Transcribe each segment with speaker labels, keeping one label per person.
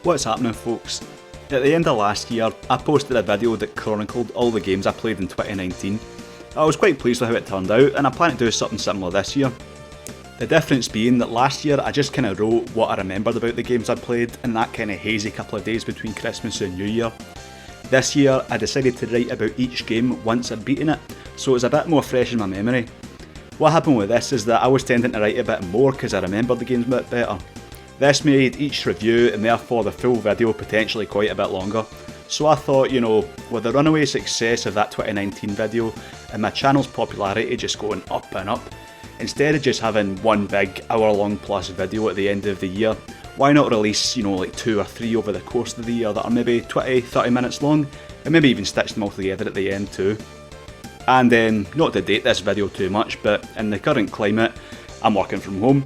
Speaker 1: What's happening, folks? At the end of last year, I posted a video that chronicled all the games I played in 2019. I was quite pleased with how it turned out, and I plan to do something similar this year. The difference being that last year I just kind of wrote what I remembered about the games I played in that kind of hazy couple of days between Christmas and New Year. This year I decided to write about each game once I'd beaten it, so it was a bit more fresh in my memory. What happened with this is that I was tending to write a bit more because I remembered the games a bit better. This made each review and therefore the full video potentially quite a bit longer. So I thought, with the runaway success of that 2019 video and my channel's popularity just going up and up, instead of just having one big hour-long plus video at the end of the year, why not release, like 2 or 3 over the course of the year that are maybe 20-30 minutes long, and maybe even stitch them all together at the end too. And not to date this video too much, but in the current climate, I'm working from home,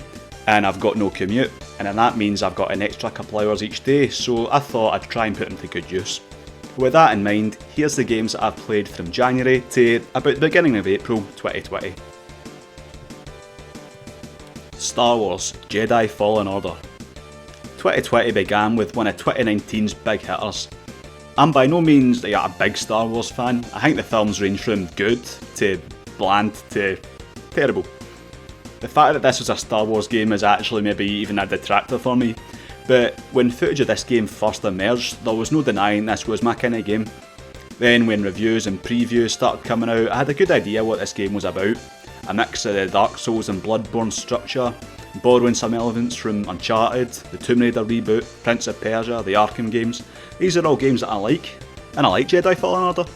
Speaker 1: and I've got no commute, and then that means I've got an extra couple hours each day, so I thought I'd try and put them to good use. With that in mind, here's the games that I've played from January to about the beginning of April 2020. Star Wars Jedi Fallen Order. 2020 began with one of 2019's big hitters. I'm by no means a big Star Wars fan. I think the films range from good to bland to terrible. The fact that this was a Star Wars game is actually maybe even a detractor for me, but when footage of this game first emerged, there was no denying this was my kind of game. Then when reviews and previews started coming out, I had a good idea what this game was about. A mix of the Dark Souls and Bloodborne structure, borrowing some elements from Uncharted, the Tomb Raider reboot, Prince of Persia, the Arkham games. These are all games that I like, and I like Jedi Fallen Order.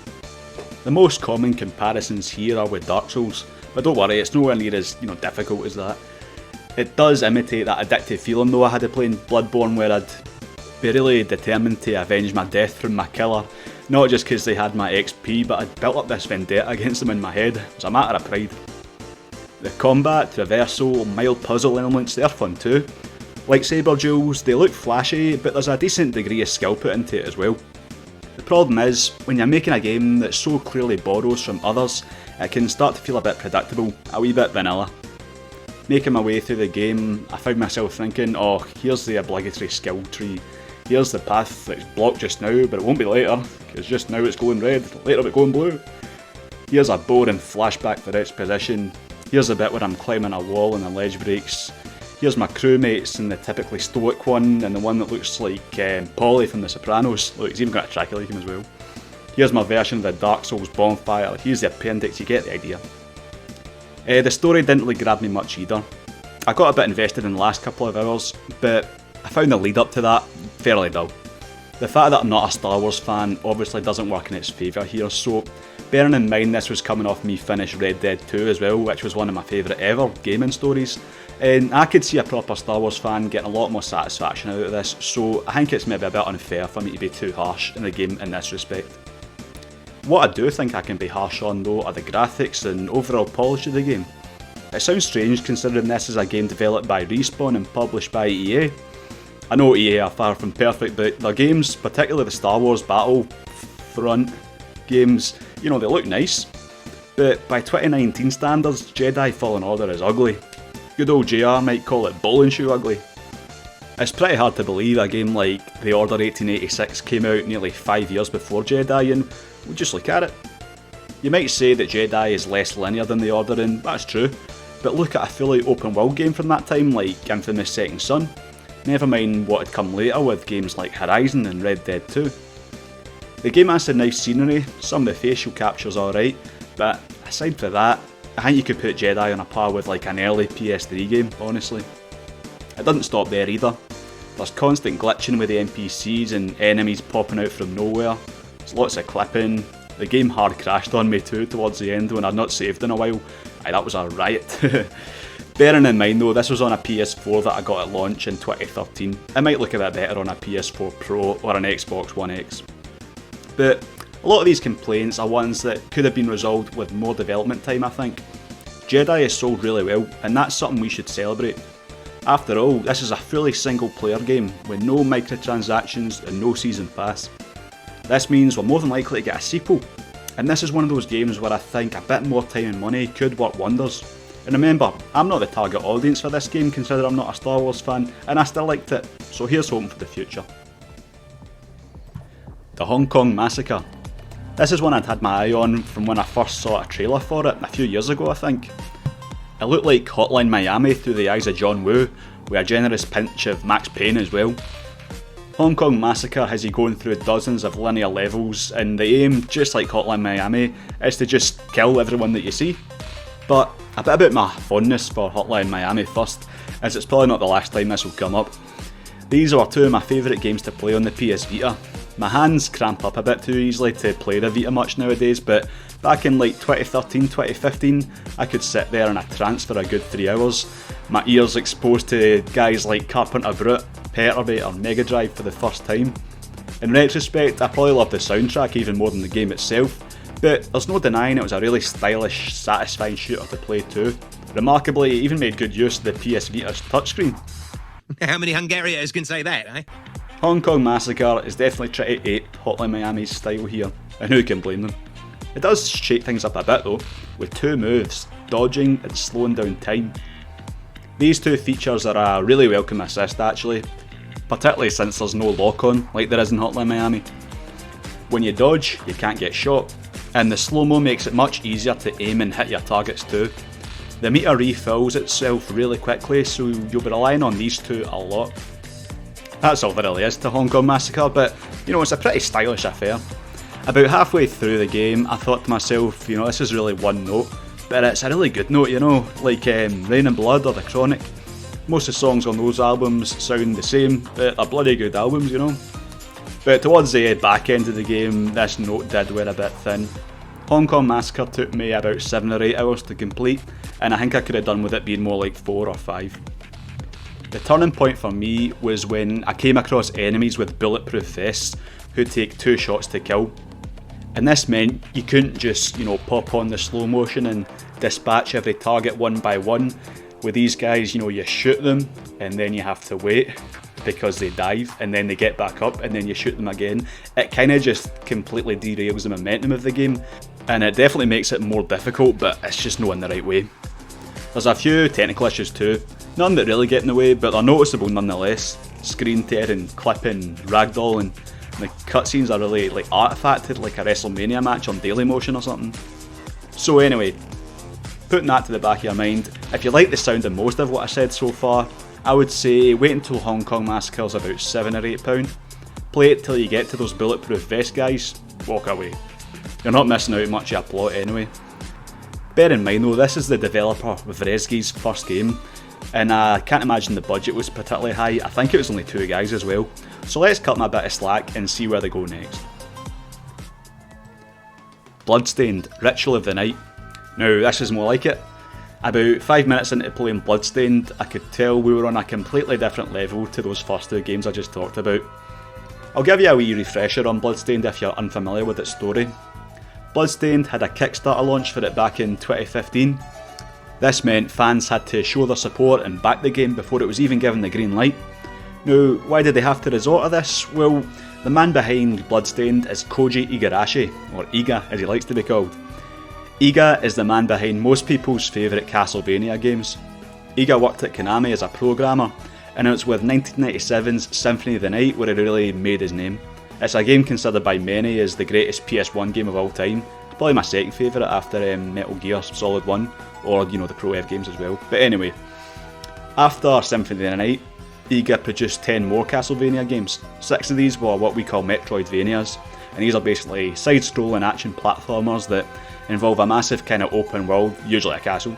Speaker 1: The most common comparisons here are with Dark Souls, but don't worry, it's nowhere near as difficult as that. It does imitate that addictive feeling though I had to play in Bloodborne, where I'd be really determined to avenge my death from my killer, not just because they had my XP, but I'd built up this vendetta against them in my head. It was a matter of pride. The combat, traversal, mild puzzle elements, they're fun too. Like saber duels, they look flashy, but there's a decent degree of skill put into it as well. The problem is, when you're making a game that so clearly borrows from others, it can start to feel a bit predictable, a wee bit vanilla. Making my way through the game, I found myself thinking, oh, here's the obligatory skill tree. Here's the path that's blocked just now, but it won't be later, because just now it's going red, later it's going blue. Here's a boring flashback for exposition. Here's the bit where I'm climbing a wall and the ledge breaks. Here's my crewmates and the typically stoic one and the one that looks like Polly from The Sopranos. Look, he's even got a tracky like him as well. Here's my version of the Dark Souls bonfire. Here's the appendix, you get the idea. The story didn't really grab me much either. I got a bit invested in the last couple of hours, but I found the lead up to that fairly dull. The fact that I'm not a Star Wars fan obviously doesn't work in its favour here, so bearing in mind this was coming off me finished Red Dead 2 as well, which was one of my favourite ever gaming stories, and I could see a proper Star Wars fan getting a lot more satisfaction out of this, so I think it's maybe a bit unfair for me to be too harsh in the game in this respect. What I do think I can be harsh on though are the graphics and overall polish of the game. It sounds strange considering this is a game developed by Respawn and published by EA. I know EA are far from perfect, but their games, particularly the Star Wars Battlefront games, they look nice. But by 2019 standards, Jedi Fallen Order is ugly. Good old JR might call it bowling shoe ugly. It's pretty hard to believe a game like The Order 1886 came out nearly 5 years before Jedi, and we'll just look at it. You might say that Jedi is less linear than The Order, and that's true, but look at a fully open world game from that time like Infamous Second Son. Never mind what had come later with games like Horizon and Red Dead 2. The game has some nice scenery, some of the facial capture's alright, but aside from that, I think you could put Jedi on a par with like an early PS3 game, honestly. It doesn't stop there either. There's constant glitching with the NPCs and enemies popping out from nowhere. There's lots of clipping. The game hard crashed on me too towards the end when I'd not saved in a while. Aye, that was a riot. Bearing in mind though, this was on a PS4 that I got at launch in 2013. It might look a bit better on a PS4 Pro or an Xbox One X. But a lot of these complaints are ones that could have been resolved with more development time, I think. Jedi is sold really well, and that's something we should celebrate. After all, this is a fully single player game with no microtransactions and no season pass. This means we're more than likely to get a sequel, and this is one of those games where I think a bit more time and money could work wonders. And remember, I'm not the target audience for this game considering I'm not a Star Wars fan, and I still liked it, so here's hoping for the future. the Hong Kong Massacre. This is one I'd had my eye on from when I first saw a trailer for it a few years ago, I think. It looked like Hotline Miami through the eyes of John Woo, with a generous pinch of Max Payne as well. Hong Kong Massacre has you going through dozens of linear levels, and the aim, just like Hotline Miami, is to just kill everyone that you see. But a bit about my fondness for Hotline Miami first, as it's probably not the last time this will come up. These are two of my favourite games to play on the PS Vita. My hands cramp up a bit too easily to play the Vita much nowadays, but back in like 2013, 2015, I could sit there in a trance for a good 3 hours. My ears exposed to guys like Carpenter Brute, Perturbate or Mega Drive for the first time. In retrospect, I probably love the soundtrack even more than the game itself, but there's no denying it was a really stylish, satisfying shooter to play too. Remarkably, it even made good use of the PS Vita's touchscreen.
Speaker 2: How many Hungarians can say that, eh?
Speaker 1: Hong Kong Massacre is definitely trying to ape Hotline Miami's style here, and who can blame them? It does shake things up a bit though, with two moves, dodging and slowing down time. These two features are a really welcome assist actually, particularly since there's no lock-on like there is in Hotline Miami. When you dodge, you can't get shot, and the slow-mo makes it much easier to aim and hit your targets too. The meter refills itself really quickly, so you'll be relying on these two a lot. That's all there really is to Hong Kong Massacre, but you know, it's a pretty stylish affair. About halfway through the game, I thought to myself, you know, this is really one note, but it's a really good note, you know, like Rain and Blood or The Chronic. Most of the songs on those albums sound the same, but they're bloody good albums, you know. But towards the back end of the game, this note did wear a bit thin. Hong Kong Massacre took me about 7 or 8 hours to complete, and I think I could have done with it being more like 4 or 5. The turning point for me was when I came across enemies with bulletproof vests who take 2 shots to kill. And this meant you couldn't just, you know, pop on the slow motion and dispatch every target one by one. With these guys, you know, you shoot them and then you have to wait because they dive and then they get back up and then you shoot them again. It kind of just completely derails the momentum of the game, and it definitely makes it more difficult, but it's just not in the right way. There's a few technical issues too, none that really get in the way, but they're noticeable nonetheless. Screen tearing, clipping, ragdolling. The cutscenes are really like artifacted, like a WrestleMania match on Dailymotion or something. So anyway, putting that to the back of your mind, if you like the sound of most of what I said so far, I would say wait until Hong Kong Massacre's about £7 or £8. Play it till you get to those bulletproof vest guys, walk away. You're not missing out much of a plot anyway. Bear in mind though, this is the developer of Rezgy's first game, and I can't imagine the budget was particularly high. I think it was only 2 guys as well. So let's cut them a bit of slack and see where they go next. Bloodstained, Ritual of the Night. Now this is more like it. About 5 minutes into playing Bloodstained, I could tell we were on a completely different level to those first 2 games I just talked about. I'll give you a wee refresher on Bloodstained if you're unfamiliar with its story. Bloodstained had a Kickstarter launch for it back in 2015. This meant fans had to show their support and back the game before it was even given the green light. Now, why did they have to resort to this? Well, the man behind Bloodstained is Koji Igarashi, or Iga as he likes to be called. Iga is the man behind most people's favourite Castlevania games. Iga worked at Konami as a programmer, and it was with 1997's Symphony of the Night where he really made his name. It's a game considered by many as the greatest PS1 game of all time. It's probably my second favourite after Metal Gear Solid 1, or you know, the Pro Ev games as well. But anyway, after Symphony of the Night, Iga produced 10 more Castlevania games. 6 of these were what we call Metroidvanias, and these are basically side-scrolling action platformers that involve a massive kind of open world, usually a castle,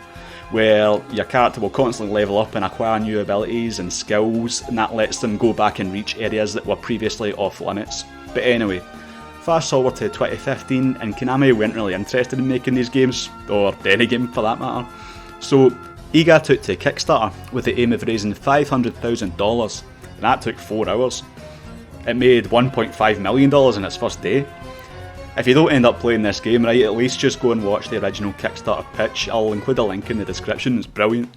Speaker 1: where your character will constantly level up and acquire new abilities and skills, and that lets them go back and reach areas that were previously off limits. But anyway, fast forward to 2015, and Konami weren't really interested in making these games, or any game for that matter. So Iga took to Kickstarter with the aim of raising $500,000, and that took 4 hours. It made $1.5 million in its first day. If you don't end up playing this game, right, at least just go and watch the original Kickstarter pitch. I'll include a link in the description, it's brilliant.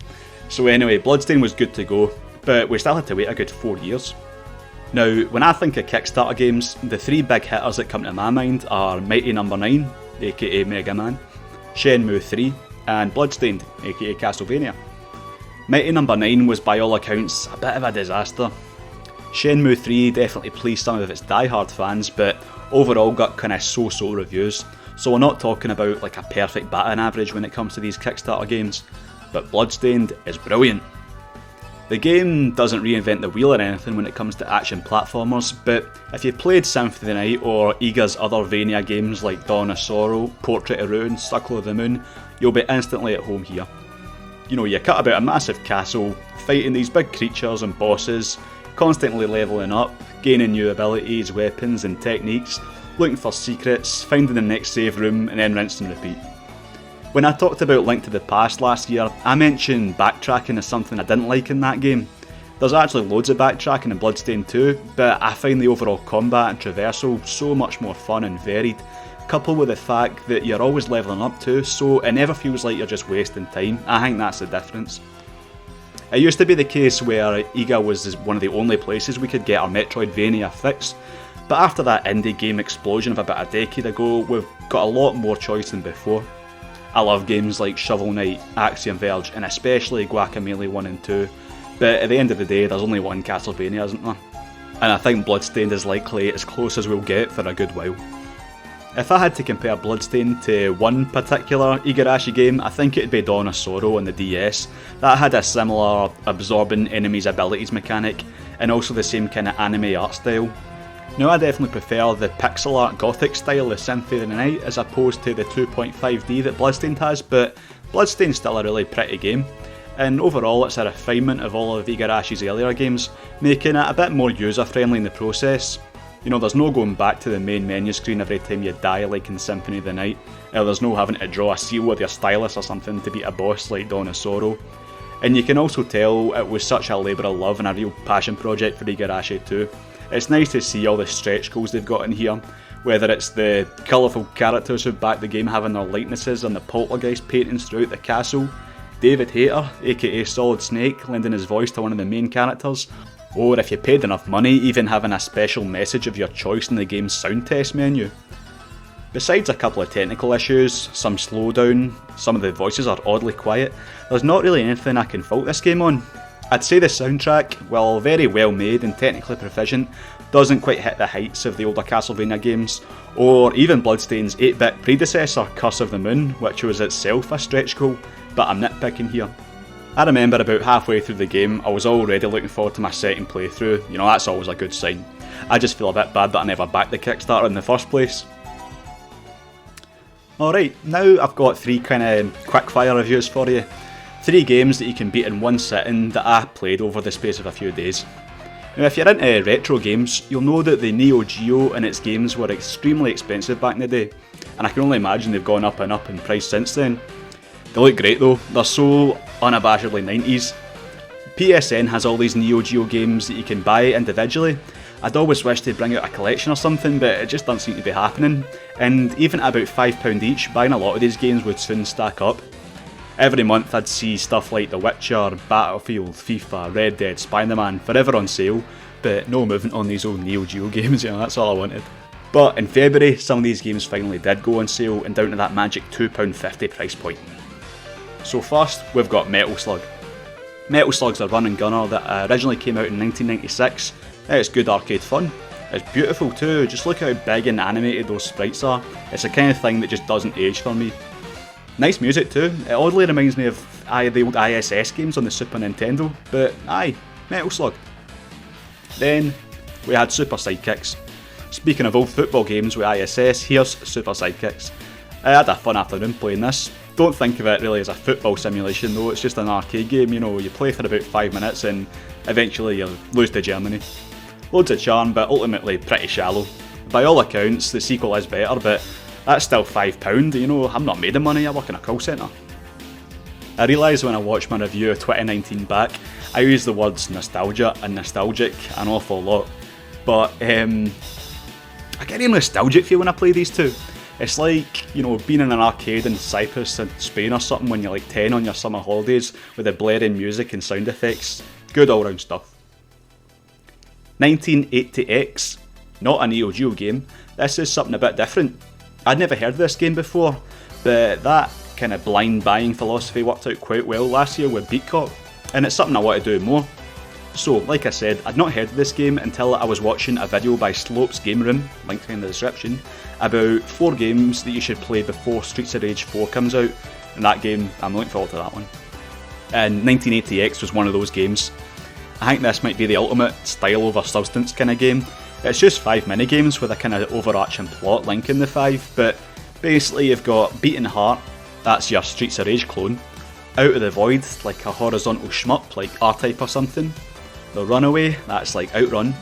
Speaker 1: So anyway, Bloodstained was good to go, but we still had to wait a good 4 years. Now, when I think of Kickstarter games, the 3 big hitters that come to my mind are Mighty No. 9, aka Mega Man, Shenmue 3, and Bloodstained, aka Castlevania. Mighty No. 9 was by all accounts a bit of a disaster. Shenmue 3 definitely pleased some of its die-hard fans, but overall got kinda so-so reviews, so we're not talking about like a perfect batting average when it comes to these Kickstarter games, but Bloodstained is brilliant. The game doesn't reinvent the wheel or anything when it comes to action platformers, but if you've played Symphony of the Night or Iga's other Vania games like Dawn of Sorrow, Portrait of Ruin, Circle of the Moon, you'll be instantly at home here. You know, you cut about a massive castle, fighting these big creatures and bosses, constantly levelling up, gaining new abilities, weapons and techniques, looking for secrets, finding the next save room and then rinse and repeat. When I talked about Link to the Past last year, I mentioned backtracking as something I didn't like in that game. There's actually loads of backtracking in Bloodstained too, but I find the overall combat and traversal so much more fun and varied, coupled with the fact that you're always levelling up too, so it never feels like you're just wasting time. I think that's the difference. It used to be the case where Iga was one of the only places we could get our Metroidvania fix, but after that indie game explosion of about a decade ago, we've got a lot more choice than before. I love games like Shovel Knight, Axiom Verge, and especially Guacamelee 1 and 2, but at the end of the day there's only one Castlevania, isn't there? And I think Bloodstained is likely as close as we'll get for a good while. If I had to compare Bloodstained to one particular Igarashi game, I think it'd be Dawn of Sorrow on the DS. That had a similar absorbing enemies' abilities mechanic, and also the same kind of anime art style. Now I definitely prefer the pixel art gothic style of Symphony of the Night as opposed to the 2.5D that Bloodstained has, but Bloodstained's still a really pretty game, and overall it's a refinement of all of Igarashi's earlier games, making it a bit more user friendly in the process. You know, there's no going back to the main menu screen every time you die like in Symphony of the Night, or there's no having to draw a seal with your stylus or something to beat a boss like Dawn of Sorrow. And you can also tell it was such a labour of love and a real passion project for Igarashi too. It's nice to see all the stretch goals they've got in here, whether it's the colourful characters who back the game having their likenesses on the poltergeist paintings throughout the castle, David Hayter, aka Solid Snake, lending his voice to one of the main characters, or if you paid enough money, even having a special message of your choice in the game's sound test menu. Besides a couple of technical issues, some slowdown, some of the voices are oddly quiet, there's not really anything I can fault this game on. I'd say the soundtrack, while very well made and technically proficient, doesn't quite hit the heights of the older Castlevania games, or even Bloodstained's 8-bit predecessor, Curse of the Moon, which was itself a stretch goal, but I'm nitpicking here. I remember about halfway through the game, I was already looking forward to my second playthrough. You know, that's always a good sign. I just feel a bit bad that I never backed the Kickstarter in the first place. Alright, now I've got 3 kind of quickfire reviews for you. 3 games that you can beat in one sitting that I played over the space of a few days. Now if you're into retro games, you'll know that the Neo Geo and its games were extremely expensive back in the day, and I can only imagine they've gone up and up in price since then. They look great though, they're so unabashedly 90s. PSN has all these Neo Geo games that you can buy individually. I'd always wish they'd bring out a collection or something, but it just doesn't seem to be happening, and even at about £5 each, buying a lot of these games would soon stack up. Every month I'd see stuff like The Witcher, Battlefield, FIFA, Red Dead, Spider-Man forever on sale, but no movement on these old Neo Geo games, you know, that's all I wanted. But in February, some of these games finally did go on sale and down to that magic £2.50 price point. So first, we've got Metal Slug. Metal Slug's a run and gunner that originally came out in 1996. It's good arcade fun. It's beautiful too, just look how big and animated those sprites are. It's the kind of thing that just doesn't age for me. Nice music too, it oddly reminds me of the old ISS games on the Super Nintendo, but aye, Metal Slug. Then we had Super Sidekicks. Speaking of old football games with ISS, here's Super Sidekicks. I had a fun afternoon playing this. Don't think of it really as a football simulation though, it's just an arcade game, you know, you play for about 5 minutes and eventually you lose to Germany. Loads of charm, but ultimately pretty shallow. By all accounts, the sequel is better, but that's still £5, you know, I'm not made of money, I work in a call centre. I realised when I watched my review of 2019 back, I used the words nostalgia and nostalgic an awful lot, but I get a nostalgic feel when I play these two. It's like, you know, being in an arcade in Cyprus and Spain or something when you're like 10 on your summer holidays with the blaring music and sound effects. Good all round stuff. 1980X, not a Neo Geo game, this is something a bit different. I'd never heard of this game before, but that kind of blind buying philosophy worked out quite well last year with Beat Cop, and it's something I want to do more. So, like I said, I'd not heard of this game until I was watching a video by Slope's Game Room, linked in the description, about 4 games that you should play before Streets of Rage 4 comes out, and that game, I'm looking forward to that one. And 1980X was one of those games. I think this might be the ultimate style over substance kind of game. It's just 5 mini-games with a kind of overarching plot linking the 5, but basically you've got Beating Heart, that's your Streets of Rage clone, Out of the Void, like a horizontal shmup like R-Type or something, The Runaway, that's like Outrun,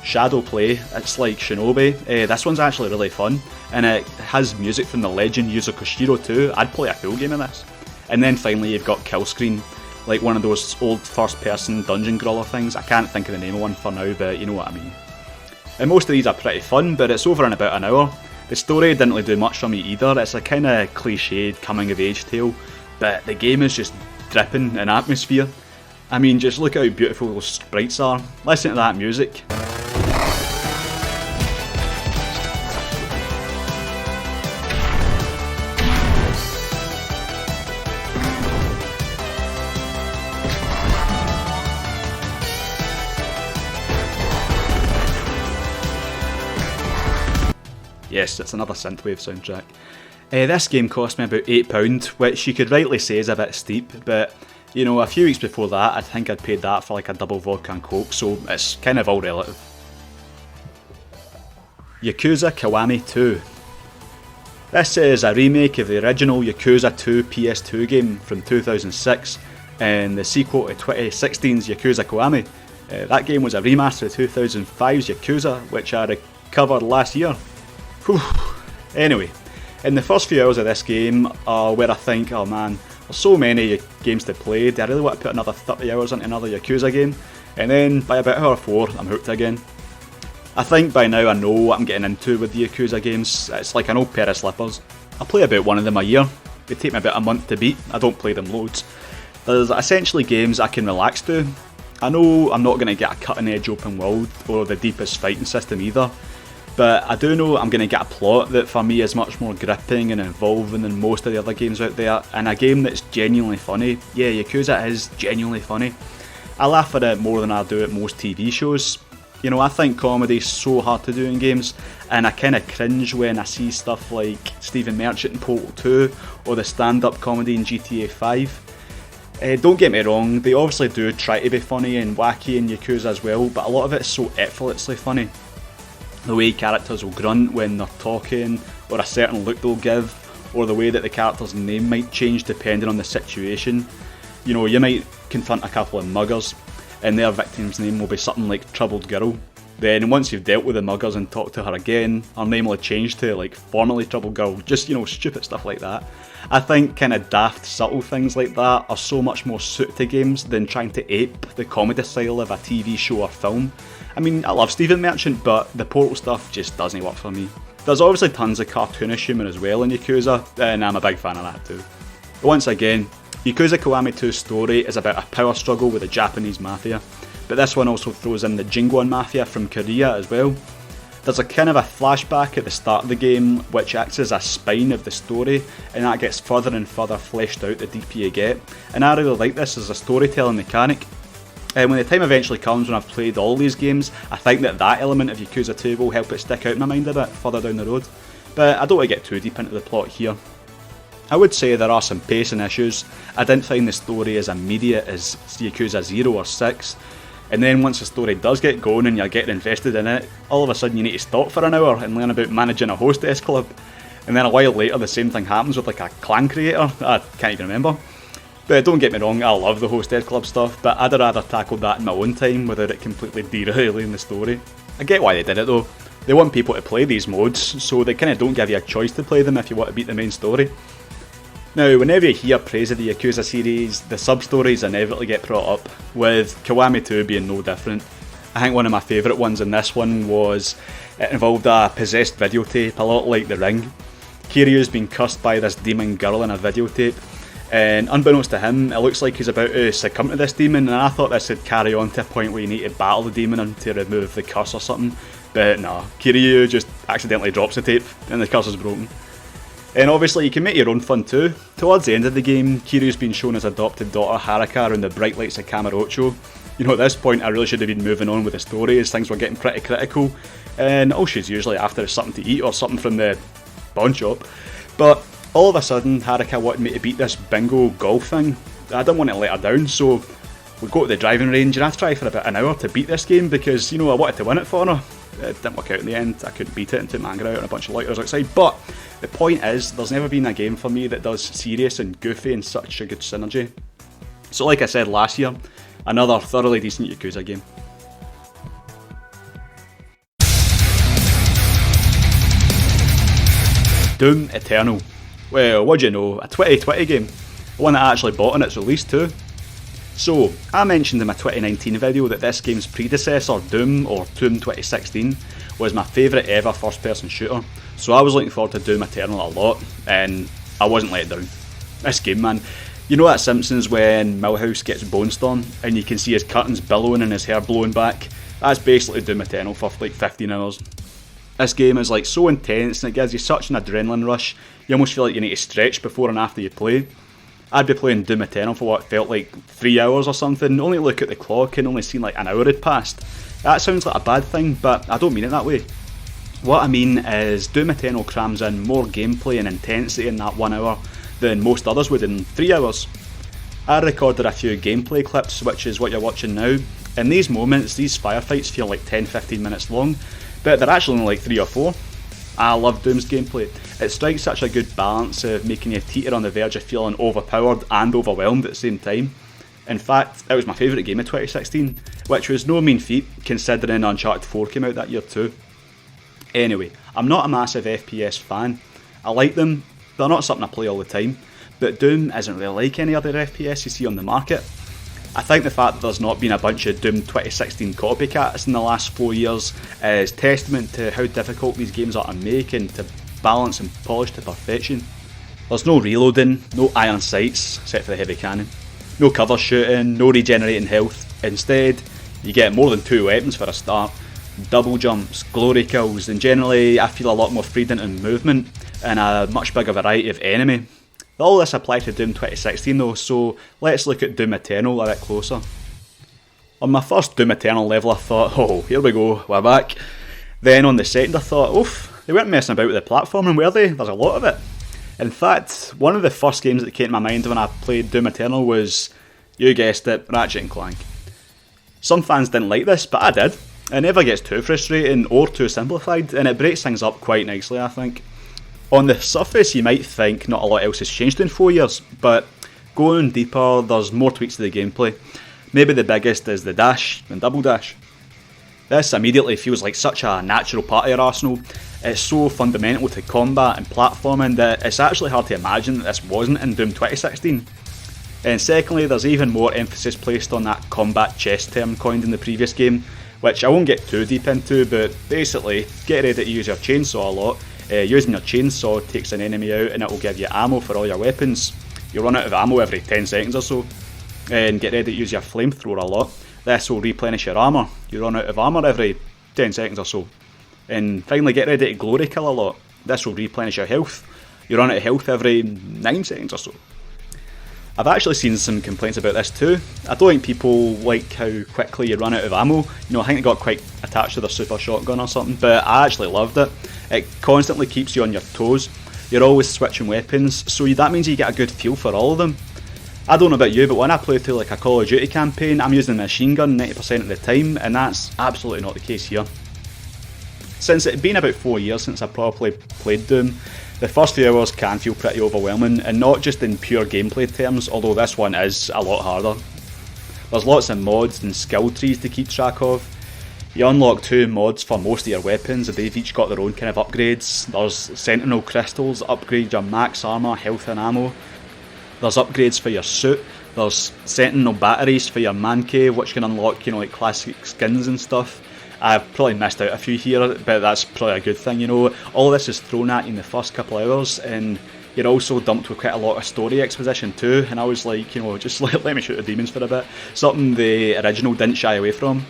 Speaker 1: Shadow Play, it's like Shinobi. This one's actually really fun, and it has music from the legend Yuzo Koshiro too. I'd play a full game of this. And then finally you've got Kill Screen, like one of those old first-person dungeon crawler things. I can't think of the name of one for now, but you know what I mean. And most of these are pretty fun, but it's over in about an hour. The story didn't really do much for me either. It's a kind of cliched coming-of-age tale, but the game is just dripping in atmosphere. I mean, just look at how beautiful those sprites are. Listen to that music. Yes, it's another synthwave soundtrack. This game cost me about £8, which you could rightly say is a bit steep, but you know, a few weeks before that, I think I'd paid that for like a double vodka and coke, so it's kind of all relative. Yakuza Kiwami 2. This is a remake of the original Yakuza 2 PS2 game from 2006, and the sequel to 2016's Yakuza Kiwami. That game was a remaster of 2005's Yakuza, which I recovered last year. Whew. Anyway, in the first few hours of this game are where I think, oh man, there's so many games to play, do I really want to put another 30 hours into another Yakuza game? And then by about hour 4, I'm hooked again. I think by now I know what I'm getting into with the Yakuza games. It's like an old pair of slippers. I play about one of them a year. They take me about a month to beat. I don't play them loads. There's essentially games I can relax to. I know I'm not going to get a cutting edge open world or the deepest fighting system either, but I do know I'm going to get a plot that for me is much more gripping and involving than most of the other games out there, and a game that's genuinely funny. Yeah, Yakuza is genuinely funny. I laugh at it more than I do at most TV shows. You know, I think comedy's so hard to do in games, and I kind of cringe when I see stuff like Stephen Merchant in Portal 2 or the stand-up comedy in GTA 5. Don't get me wrong, they obviously do try to be funny and wacky in Yakuza as well, but a lot of it is so effortlessly funny. The way characters will grunt when they're talking, or a certain look they'll give, or the way that the character's name might change depending on the situation. You know, you might confront a couple of muggers, and their victim's name will be something like Troubled Girl. Then once you've dealt with the muggers and talked to her again, her name will change to like Formerly Troubled Girl, just, you know, stupid stuff like that. I think kind of daft, subtle things like that are so much more suited to games than trying to ape the comedy style of a TV show or film. I mean, I love Stephen Merchant, but the Portal stuff just doesn't work for me. There's obviously tons of cartoonish humour as well in Yakuza, and I'm a big fan of that too. But once again, Yakuza Kiwami 2's story is about a power struggle with the Japanese mafia, but this one also throws in the Jingwon mafia from Korea as well. There's a kind of a flashback at the start of the game which acts as a spine of the story, and that gets further and further fleshed out the deeper you get, and I really like this as a storytelling mechanic. And when the time eventually comes when I've played all these games, I think that element of Yakuza 2 will help it stick out in my mind a bit further down the road. But I don't want to get too deep into the plot here. I would say there are some pacing issues. I didn't find the story as immediate as Yakuza 0 or 6. And then once the story does get going and you're getting invested in it, all of a sudden you need to stop for an hour and learn about managing a hostess club. And then a while later the same thing happens with like a clan creator. I can't even remember. But don't get me wrong, I love the hostess club stuff, but I'd rather tackle that in my own time without it completely derailing the story. I get why they did it though. They want people to play these modes, so they kind of don't give you a choice to play them if you want to beat the main story. Now, whenever you hear praise of the Yakuza series, the sub-stories inevitably get brought up, with Kiwami 2 being no different. I think one of my favourite ones in this one was, it involved a possessed videotape, a lot like The Ring. Kiryu's been cursed by this demon girl in a videotape, and unbeknownst to him, it looks like he's about to succumb to this demon, and I thought this would carry on to a point where you need to battle the demon and to remove the curse or something, but nah, Kiryu just accidentally drops the tape and the curse is broken. And obviously you can make your own fun too. Towards the end of the game, Kiryu's been shown his adopted daughter Haruka around the bright lights of Kamurocho, You know, at this point I really should have been moving on with the story as things were getting pretty critical, and all she's usually after is something to eat or something from the pawn shop. But all of a sudden Haruka wanted me to beat this bingo golf thing. I didn't want to let her down, so we go to the driving range and I tried for about an hour to beat this game because, you know, I wanted to win it for her. It didn't work out in the end. I couldn't beat it and took my anger out on a bunch of loiterers outside. But the point is, there's never been a game for me that does serious and goofy in such a good synergy. So like I said last year, another thoroughly decent Yakuza game. Doom Eternal. Well, what do you know, a 2020 game. One that I actually bought on its release too. So, I mentioned in my 2019 video that this game's predecessor, Doom, or Doom 2016, was my favourite ever first person shooter. So I was looking forward to Doom Eternal a lot, and I wasn't let down. This game, man. You know that Simpsons when Milhouse gets bone storm and you can see his curtains billowing and his hair blowing back? That's basically Doom Eternal for like 15 hours. This game is like so intense and it gives you such an adrenaline rush, you almost feel like you need to stretch before and after you play. I'd be playing Doom Eternal for what felt like 3 hours or something, only look at the clock and only seen like an hour had passed. That sounds like a bad thing, but I don't mean it that way. What I mean is Doom Eternal crams in more gameplay and intensity in that 1 hour than most others would in 3 hours. I recorded a few gameplay clips, which is what you're watching now. In these moments, these firefights feel like 10-15 minutes long, but they're actually only like 3 or 4. I love Doom's gameplay. It strikes such a good balance of making you teeter on the verge of feeling overpowered and overwhelmed at the same time. In fact, it was my favourite game of 2016, which was no mean feat considering Uncharted 4 came out that year too. Anyway, I'm not a massive FPS fan. I like them, they're not something I play all the time, but Doom isn't really like any other FPS you see on the market. I think the fact that there's not been a bunch of Doom 2016 copycats in the last 4 years is testament to how difficult these games are to make and to balance and polish to perfection. There's no reloading, no iron sights, except for the heavy cannon, no cover shooting, no regenerating health. Instead, you get more than 2 weapons for a start, double jumps, glory kills, and generally I feel a lot more freedom in movement and a much bigger variety of enemy. All this applied to Doom 2016 though, so let's look at Doom Eternal a bit closer. On my first Doom Eternal level I thought, oh, here we go, we're back. Then on the second I thought, oof, they weren't messing about with the platforming, were they? There's a lot of it. In fact, one of the first games that came to my mind when I played Doom Eternal was, you guessed it, Ratchet & Clank. Some fans didn't like this, but I did. It never gets too frustrating or too simplified, and it breaks things up quite nicely, I think. On the surface you might think not a lot else has changed in 4 years, but going deeper there's more tweaks to the gameplay. Maybe the biggest is the dash and double dash. This immediately feels like such a natural part of your arsenal. It's so fundamental to combat and platforming that it's actually hard to imagine that this wasn't in Doom 2016. And secondly, there's even more emphasis placed on that combat chess term coined in the previous game, which I won't get too deep into, but basically get ready to use your chainsaw a lot. Using your chainsaw takes an enemy out and it will give you ammo for all your weapons. You run out of ammo every 10 seconds or so. And get ready to use your flamethrower a lot. This will replenish your armour. You run out of armour every 10 seconds or so. And finally get ready to glory kill a lot. This will replenish your health. You run out of health every 9 seconds or so. I've actually seen some complaints about this too. I don't think people like how quickly you run out of ammo. You know, I think it got quite attached to their super shotgun or something, but I actually loved it. It constantly keeps you on your toes. You're always switching weapons, so that means you get a good feel for all of them. I don't know about you, but when I play through like a Call of Duty campaign, I'm using a machine gun 90% of the time, and that's absolutely not the case here. Since it had been about 4 years since I properly played Doom, the first few hours can feel pretty overwhelming, and not just in pure gameplay terms, although this one is a lot harder. There's lots of mods and skill trees to keep track of. You unlock 2 mods for most of your weapons, and they've each got their own kind of upgrades. There's Sentinel Crystals that upgrade your max armour, health and ammo. There's upgrades for your suit. There's Sentinel batteries for your man cave, which can unlock, you know, like classic skins and stuff. I've probably missed out a few here, but that's probably a good thing, you know. All this is thrown at you in the first couple of hours, and you're also dumped with quite a lot of story exposition too, and I was like, you know, just let me shoot the demons for a bit. Something the original didn't shy away from.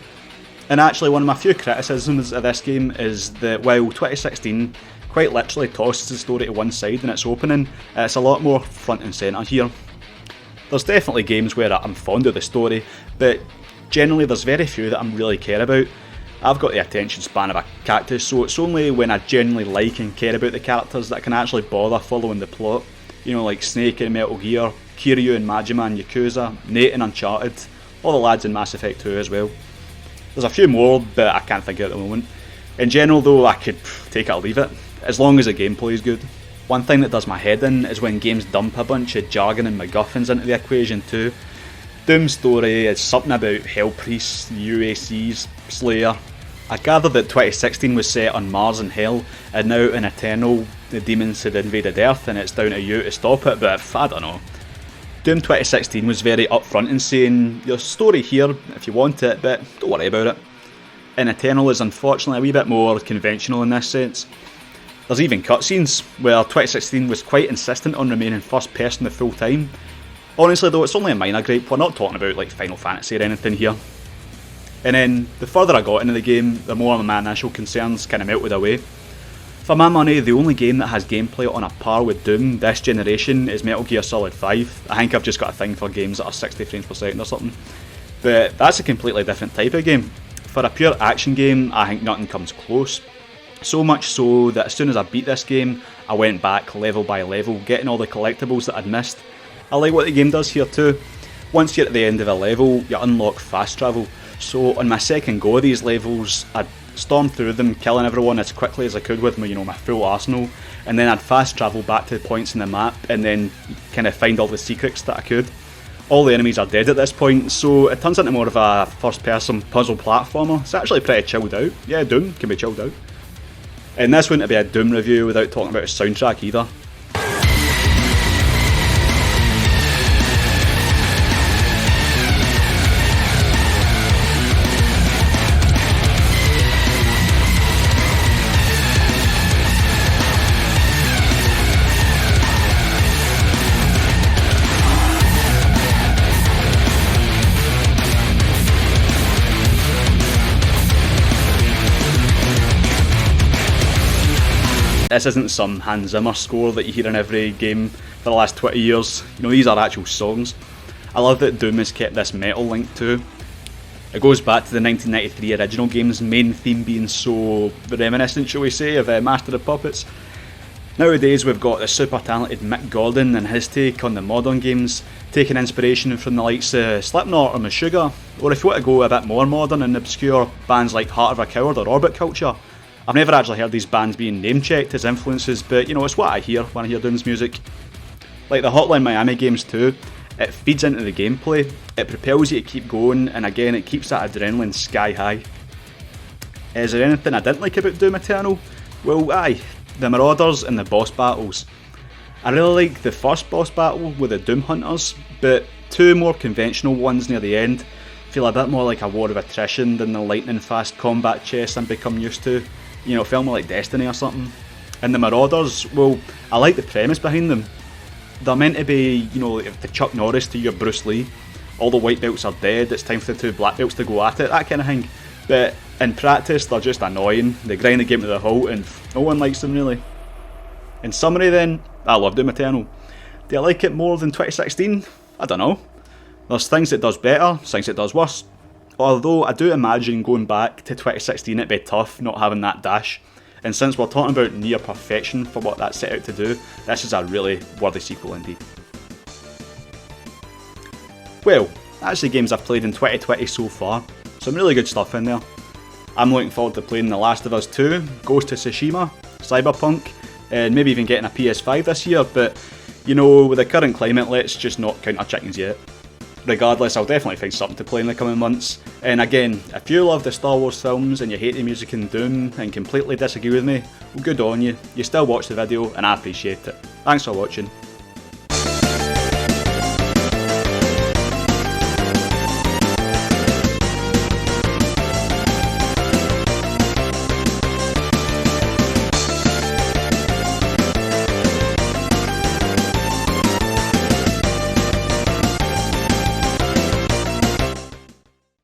Speaker 1: And actually one of my few criticisms of this game is that while 2016 quite literally tosses the story to one side in its opening, it's a lot more front and centre here. There's definitely games where I'm fond of the story, but generally there's very few that I really care about. I've got the attention span of a cactus, so it's only when I genuinely like and care about the characters that I can actually bother following the plot. You know, like Snake in Metal Gear, Kiryu and Majima in Yakuza, Nate in Uncharted, all the lads in Mass Effect 2 as well. There's a few more, but I can't think of it at the moment. In general though, I could take it or leave it, as long as the gameplay is good. One thing that does my head in is when games dump a bunch of jargon and MacGuffins into the equation too. Doom's story is something about Hell Priests, UACs, Slayer. I gather that 2016 was set on Mars and Hell, and now in Eternal the demons had invaded Earth and it's down to you to stop it, but I don't know. Doom 2016 was very upfront in saying, your story here if you want it, but don't worry about it. And Eternal is unfortunately a wee bit more conventional in this sense. There's even cutscenes, where 2016 was quite insistent on remaining first person the full time. Honestly though, it's only a minor gripe, we're not talking about like Final Fantasy or anything here. And then, the further I got into the game, the more my initial concerns kind of melted away. For my money, the only game that has gameplay on a par with Doom this generation is Metal Gear Solid 5. I think I've just got a thing for games that are 60 frames per second or something. But that's a completely different type of game. For a pure action game, I think nothing comes close. So much so that as soon as I beat this game, I went back level by level, getting all the collectibles that I'd missed. I like what the game does here too. Once you're at the end of a level, you unlock fast travel. So on my second go of these levels, I'd storm through them, killing everyone as quickly as I could with my, my full arsenal, and then I'd fast travel back to the points in the map and then kind of find all the secrets that I could. All the enemies are dead at this point, so it turns into more of a first person puzzle platformer. It's actually pretty chilled out. Yeah, Doom can be chilled out. And this wouldn't be a Doom review without talking about its soundtrack either. This isn't some Hans Zimmer score that you hear in every game for the last 20 years. These are actual songs. I love that Doom has kept this metal link too. It goes back to the 1993 original game's main theme being so reminiscent, shall we say, of Master of Puppets. Nowadays we've got the super talented Mick Gordon and his take on the modern games, taking inspiration from the likes of Slipknot or Meshuggah, or if you want to go a bit more modern and obscure, bands like Heart of a Coward or Orbit Culture. I've never actually heard these bands being name-checked as influences, but it's what I hear when I hear Doom's music. Like the Hotline Miami games too, it feeds into the gameplay, it propels you to keep going, and again it keeps that adrenaline sky high. Is there anything I didn't like about Doom Eternal? Well, aye, the Marauders and the boss battles. I really like the first boss battle with the Doom Hunters, but two more conventional ones near the end feel a bit more like a war of attrition than the lightning fast combat chess I'm become used to. Feel more like Destiny or something. And the Marauders, well, I like the premise behind them. They're meant to be, the Chuck Norris to your Bruce Lee. All the white belts are dead, it's time for the two black belts to go at it, that kind of thing. But in practice, they're just annoying. They grind the game to the halt and no one likes them really. In summary then, I love Doom Eternal. Do I like it more than 2016? I don't know. There's things it does better, things it does worse. Although I do imagine going back to 2016 it'd be tough not having that dash. And since we're talking about near perfection for what that set out to do, this is a really worthy sequel indeed. Well, that's the games I've played in 2020 so far. Some really good stuff in there. I'm looking forward to playing The Last of Us 2, Ghost of Tsushima, Cyberpunk, and maybe even getting a PS5 this year, but with the current climate, let's just not count our chickens yet. Regardless, I'll definitely find something to play in the coming months. And again, if you love the Star Wars films and you hate the music in Doom and completely disagree with me, well, good on you. You still watch the video and I appreciate it. Thanks for watching.